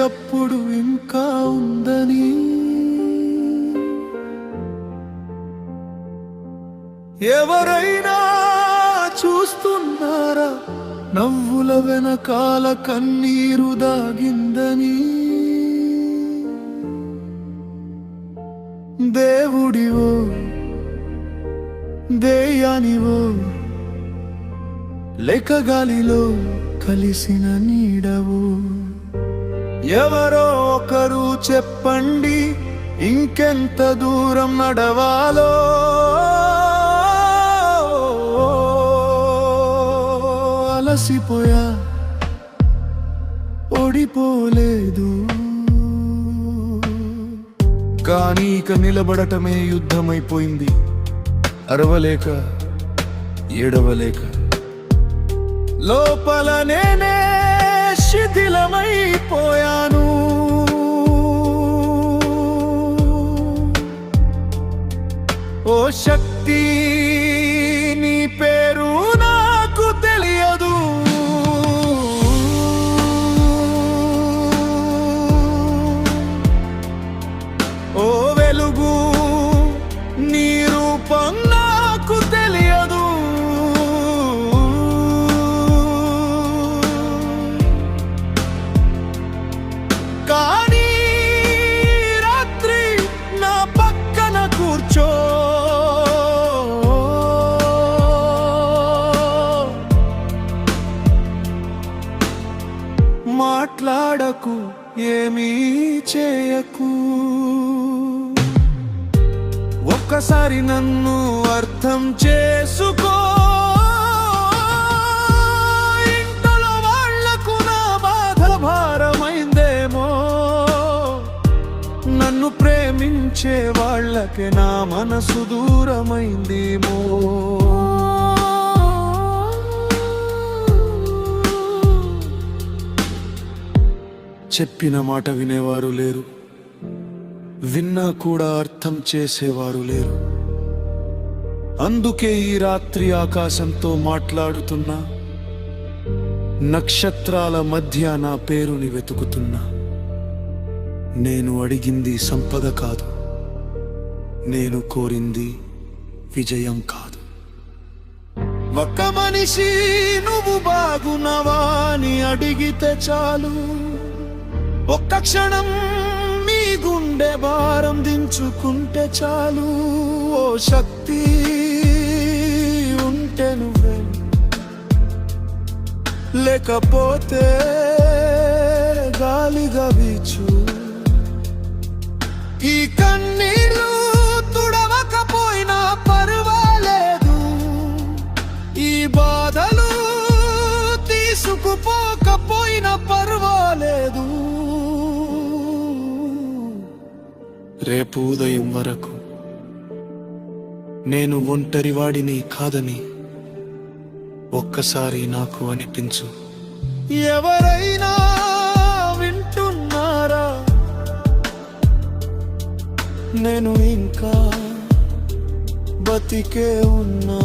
చేసేటప్పుడు ఇంకా ఉందని. ఎవరైనా చూస్తున్నారా నవ్వుల వెనకాల కన్నీరు దాగిందని. దేవుడివో దేయానివో లేక గాలిలో కలిసిన నీడవు. ఎవరో ఒకరు చెప్పండి ఇంకెంత దూరం నడవాలో. అలసిపోయా ఓడిపోలేదు, కానీ ఇక నిలబడటమే యుద్ధమైపోయింది. అరవలేక ఏడవలేక లోపల నేనే శిథిలమైపోయాను. ఓ శక్తి నీ పేరు నాకు తెలియదు. ఓ వెలుగు నీ రూపం నాకు తెలియదు. కానీ రాత్రి నా పక్కన కూర్చో, మాట్లాడకు ఏమీ చేయకు. ఒక్కసారి నన్ను అర్థం చేసుకో. ఇంట్లో వాళ్లకు నా బాధ భారమైందేమో, నన్ను ప్రేమించే వాళ్ళకి నా మనసు దూరమైందేమో. చెప్పిన మాట వినేవారు లేరు, విన్నా కూడా అర్థం చేసేవారు లేరు. అందుకే ఈ రాత్రి ఆకాశంతో మాట్లాడుతున్నా, నక్షత్రాల మధ్య నా పేరుని వెతుకుతున్నా. నేను అడిగింది సంపద కాదు, నేను కోరింది విజయం కాదు. ఒక్క మనిషి నువ్వు బాగున్నావా అని అడిగితే చాలు. ఒక్క క్షణం నీ గుండె భారం దించుకుంటే చాలు. ఓ శక్తి ఉంటే నువ్వే, లేకపోతే గాలిగా వీచు. ఈ కన్నీళ్ళు తుడవకపోయినా పర్వాలేదు, ఈ బాధలు తీసుకుపోకపోయినా పర్వాలేదు. రేపు ఉదయం వరకు నేను ఒంటరివాడిని కాదని ఒక్కసారి నాకు అనిపించు. ఎవరైనా వింటున్నారా? నేను ఇంకా బతికే ఉన్నా.